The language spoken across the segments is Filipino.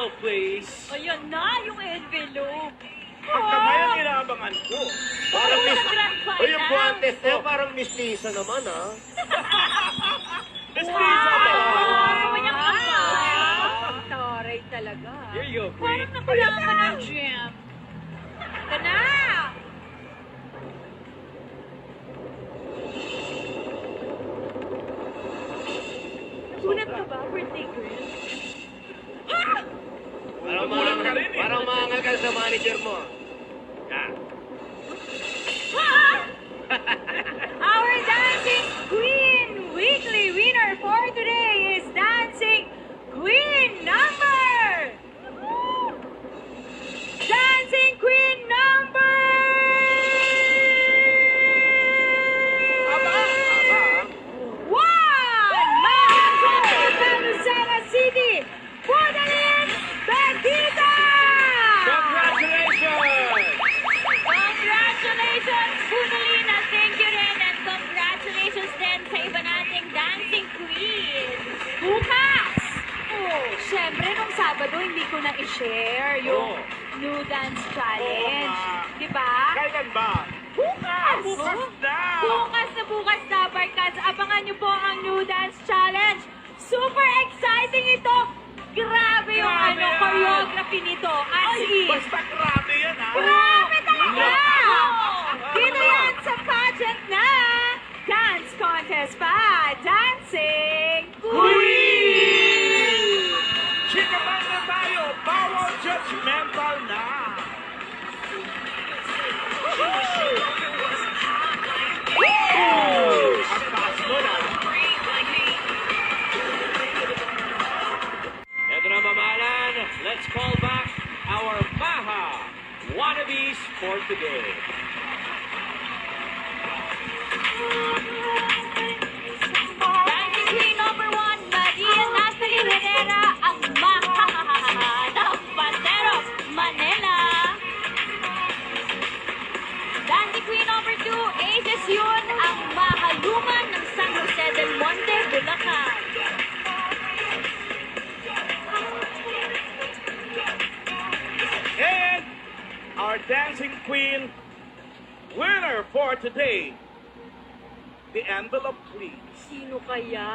envelope, please. Ayan na, yung envelope. Ang kamay ang inaabangan ko. Parang Sa mis... grand O yung finals. guantes niya, parang mistisa naman, ha? Miss Wow! Lisa, Manyang kamay. Taray talaga. Here you go, Queen. Parang nakulangan pa ng gym. Ito na! Nagulat ka ba, birthday girl? Nagulat ka rin eh. Parang maangal ka sa manager mo. Ah. Our Dancing Queen weekly winner for today is Dancing Queen number! Dancing Queen number! Aba, aba. One! Man from Lucena City, Budalin Bendita! Congratulations! Congratulations, Budalina! Thank you rin and congratulations din sa iba nating Dancing Queen! Bukas! Oh, syempre, nung Sabado, hindi ko na i-share yung New Dance Challenge. Oo nga. Di ba? Kailan ba? Bukas! Bukas na! Bukas na, Barkas. Abangan niyo po ang New Dance Challenge. Super exciting ito. Grabe yung Grabe yan. choreography nito. As in. Basta grabe yan, ha? Grabe talaga! Dito yan sa pageant na Dance Contest pa. Dancing Queen! Chikaman na tayo! Bawal judgmental na! Ang taas mo na! Ito na, mamahalan. Let's call back our Maha wannabes for today. Dancing Queen number 1, Maria Natalie Herrera, ang ng Panteros, Manila. Dancing Queen number 2, Aces Yun, ang mahaluman ng San Jose del Monte, Bulacan. And our dancing queen winner for today. The envelope, please. Sino kaya?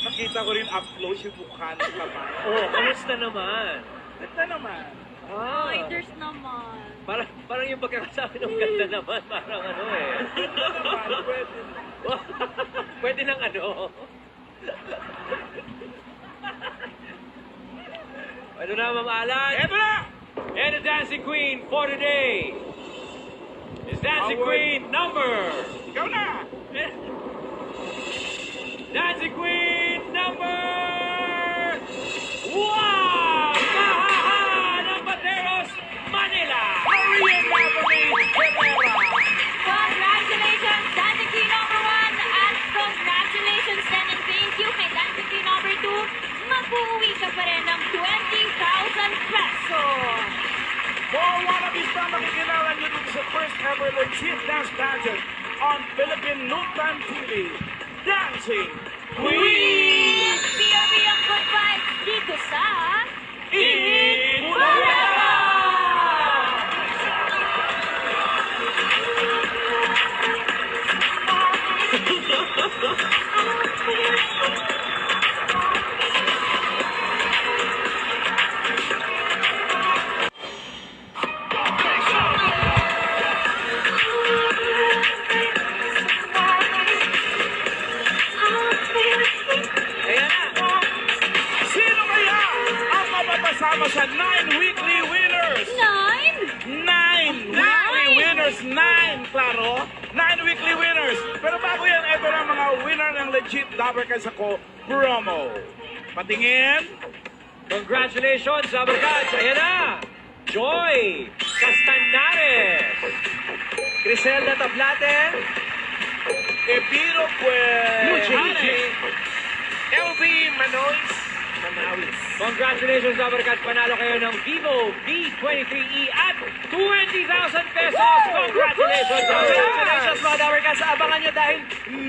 Nakita ko rin up close yung mukha ng kamay. Oh, kamusta naman? Ganda naman. Ah, Riders naman. parang yung pagkakasabi ng ganda naman, parang ano eh. Ganda naman. Pwede. Pwede ng ano. Ano na, mamahalan? Eto na! And the Dancing Queen for today is Dancing Howard. Queen number. Ikaw na! Dancing Queen number 1! Mahaha ng Panteros, Manila! Maria Natalie Herrera! Congratulations, Dancing Queen number 1, and congratulations din and thank you kay Dancing Queen number 2. Mag-uwi ka pa rin ng 20,000 pesos. For wannabes na makikilala nyo dito sa first ever legit dance pageant on Philippine Noontime TV. Dancing Queen! PRB ang good vibes dito sa In Bulacan! Ayan na! Sino kaya ang mapapasama sa 9 weekly winners? 9 weekly winners! 9, klaro? 9 weekly winners! Pero bago yan, ito na mga winner ng legit Dabarkas Ako promo. Patingin. Congratulations, Abarkads! Ayan na! Joy Castanares! Criselda Tablate! Epiro pues. LB Manois. Congratulations, Abarkads! Panalo kayo ng Vivo V23e at 20,000 pesos. Congratulations, Congratulations mga Dabarkads. Abangan nyo dahil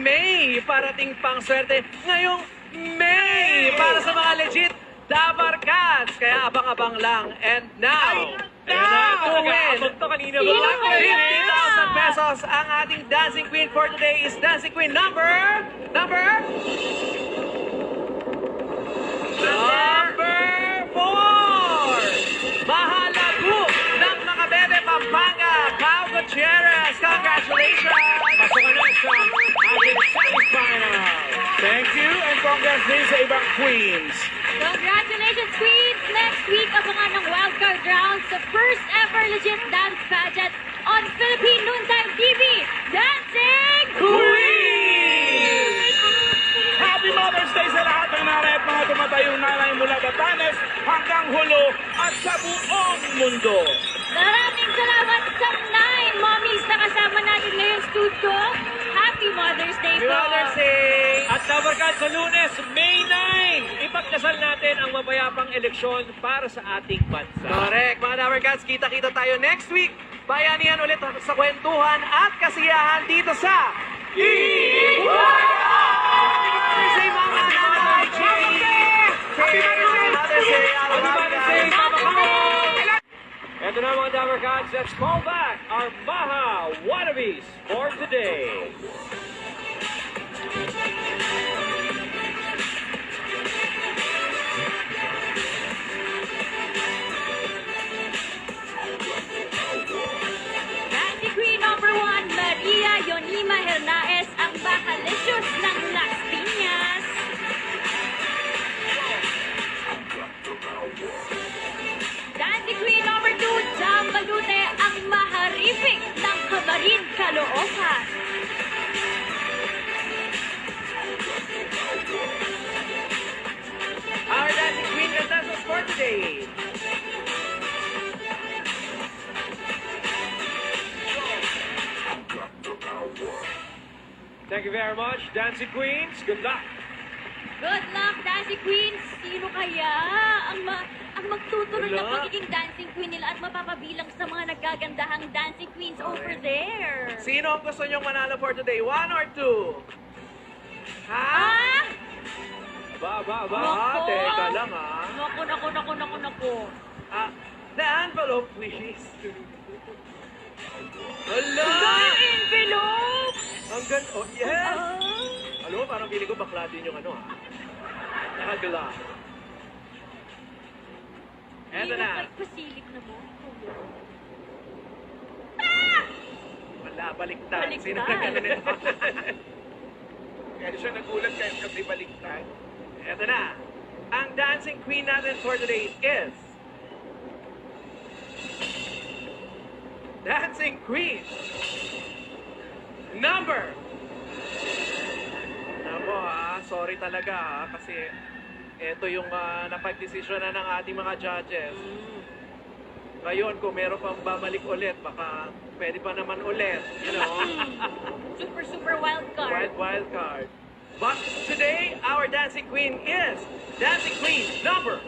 May parating pang swerte. Ngayong May para sa mga legit Dabarkads. Kaya abang-abang lang. And now, to win Abang to kanina Sino ba? kaya? 50,000 pesos. Ang ating dancing queen for today is dancing queen number 4! Mahalago ng mga bebe Pampanga, Pao Gutierrez. Congratulations! Pasok ka na sa ating semifinal. Thank you and congrats din sa ibang queens. Congratulations, Queens! Next week, abangan ng wildcard round sa first ever legit dance pageant on Philippine Noontime TV, Dancing Queens! Happy Mother's Day sa lahat ng nanay at mga tumatayong nanay mula Batanes hanggang Hulo at sa buong mundo. Maraming salamat sa 9 mommies na kasama natin ngayong studio. Happy Mother's Day Happy po! Mother's Day! At Dabarkads sa Lunes, May 9, ipagdasal natin ang mapayapang eleksyon para sa ating bansa. Correct. Mga Dabarkads, kita-kita tayo next week. Bayanihan ulit sa kwentuhan at kasiyahan dito sa Say Mama Nanay Jane! Happy Mother's Day! Happy Mother's Day! Ito na mga Dabarkads, let's call back our Maha Wannabes for today. Dancing Queen number 1, Maria Yonima Hernaez, ang bakalicious ng Las Piñas. Dancing Queen number 2, Jam Balute, ang maharific ng Cabarin, Caloocan. Our dancing queen contestants for today. Thank you very much, Dancing Queens. Good luck. Good luck, Dancing Queens! Sino kaya ang magtutuloy ng Wala. pagiging Dancing Queen nila at mapapabilang sa mga nagagandahang Dancing Queens over there? Sino ang gusto nyong manalo for today? 1 or 2? Ha? Ah! Ba. Nako. Teka lang Naku. Ah, the envelope, please. Hala! Ang envelope! Ang ganda. Oh, yes! Ah. Alam mo, parang pili ko bakla din yung ano, ha? Nakagala. Eto na. Pasilip na mo. Wala, baliktad. Baliktad. Sino na gano'n nito? Kaya siya nagulat kasi baliktad. Eto na. Ang dancing queen natin for today is... Dancing Queen number... Nako ha, sorry talaga ha, kasi ito yung napag-desisyon na ng ating mga judges. Ngayon, kung meron pang bumalik ulit, baka pwede pa naman ulit, you know. Super wild card. Wild card. But today, our dancing queen is dancing queen number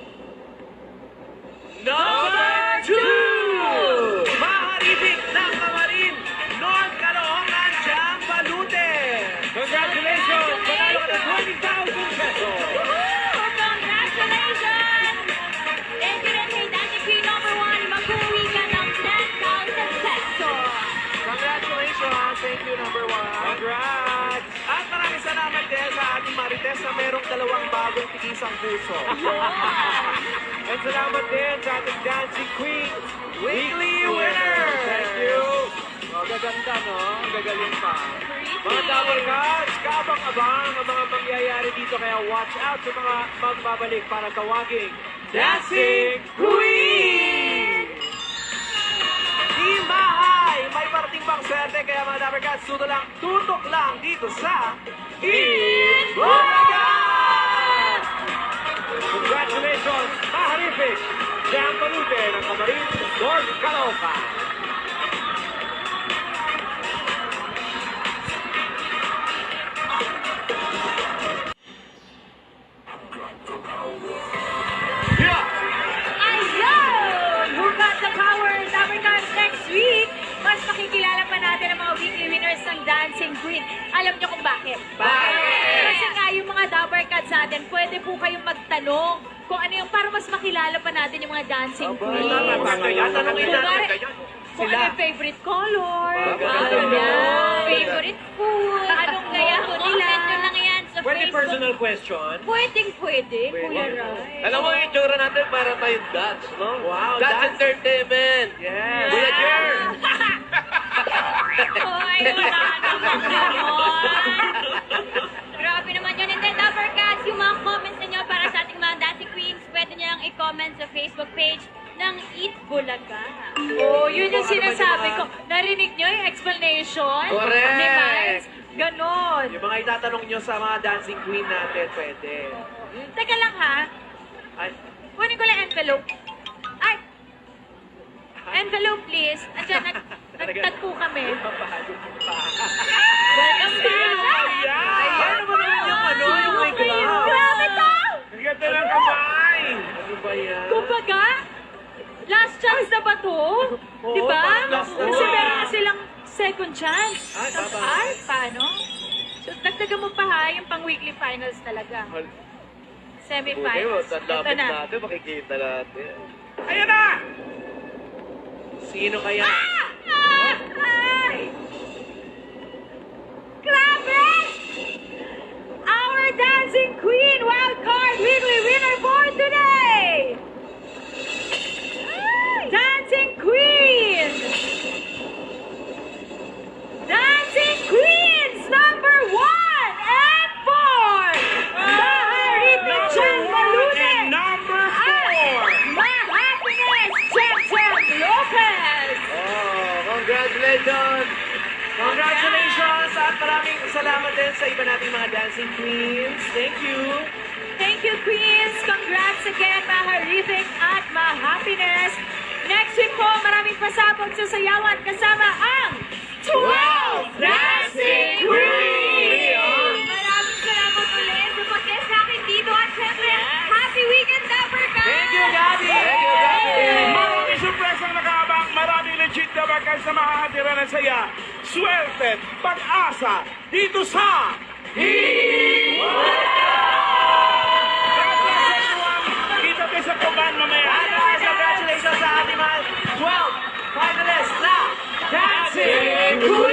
2! Maharibik ng Kamarin, North Caloocan, Jam Balute! Congratulations! Panalo ka ng 20,000 pesos! Woohoo! Congratulations! Thank you rin kay Dancing Queen number 1. Mag-uwi ka ng 10,000 pesos. Congratulations! Thank you, number 1. Congrats! At maraming salamat din sa ating Marites na merong 2 bagong tigisang puso. And salamat din sa ating Dancing Queen Weekly winner! Thank you! Oh, gaganda, no? Ang gagaling pa. Mga Dabarkads, kabang-abang ang mga mangyayari dito. Kaya watch out sa mga magbabalik para tawaging Dancing Queen! Team Bahay! May parating pang swerte kaya mga Dabarkads, tutok lang dito sa Eat Bulaga! congratulations, Maharific, Jam Balute ng Kamarin, North Caloocan. Yeah! Ayun! Who got the power? Dabarkads next week. natin ang mga weekly winners ng Dancing Queen. Alam niyo kung bakit? Bakit? Kasi nga yung mga Dabber Cats natin, pwede po kayong magtanong kung ano yung para mas makilala pa natin yung mga Dancing Queen. Tama yan. Tanongin natin. Kung ano yung favorite color, Maganda ano yun. yan, favorite food, anong gaya ko nila. Nyo lang yan sa Pwede Facebook. personal question? Pwede, Kuya Rai. Alam mo yung itsura natin para tayong Dutch, no? Wow, Dutch Dutch. Entertainment. Yes. Kuya Jer! Hoy, wala naman ganon. Grabe naman yun. And then, Dabber Cats, yung mga comments ninyo para sa ating mga Dancing Queens, pwede nyo lang i-comment sa Facebook page ng Eat Bulaga. Oh, yun yung sinasabi ko. Narinig nyo yung explanation? Correct. Ni Miles? Ganon. Yung mga itatanong nyo sa mga dancing queen natin, pwede. Teka lang ha. Ay, Kunin ko lang envelope. Ay! Envelope, please. Andiyan, nagtatko kami. Welcome back! Ano ba naman yung ano, yung may glove? Grabe to! Ang ganda ng kamay! Ano ba yan? Kumbaga, last chance na ba to? Oo, Di ba? parang last na. Kasi meron na silang second chance. Ay, Tapos, baba. ay, paano? So, dagdagan mo pa ha, yung pang weekly finals talaga. Buti mo, Semi-finals. sa Ito lapit na. natin, makikita natin. Ayan na! Sino kaya? Ay! Grabe! Our Dancing Queen Wildcard Weekly Winner for today! Dancing Queen! Dancing Queens number 1 and 4! Maharita Chen Malune! And number At 4! Mahappiness Chen Lopez! Oh, congratulations! Congratulations at maraming salamat din sa iba nating mga dancing queens. Thank you. Thank you, Queens! Congrats again, Maharific at Mahappiness! Next week po, maraming pasabog sa sayawan kasama ang 12 Dancing Queens! Maraming salamat ulit sa pag-guest sa akin dito at syempre, happy weekend, Dabber Cats! Thank you, Gabby! Thank you, Gabby! Maraming surpresang nakaabang, maraming legit na bagay sa mahahatira ng saya. Swerte, pag-asa, dito sa Kita tayo sa Kuban mamaya. Congratulations sa ating mga 12 finalists na Dancing Queens!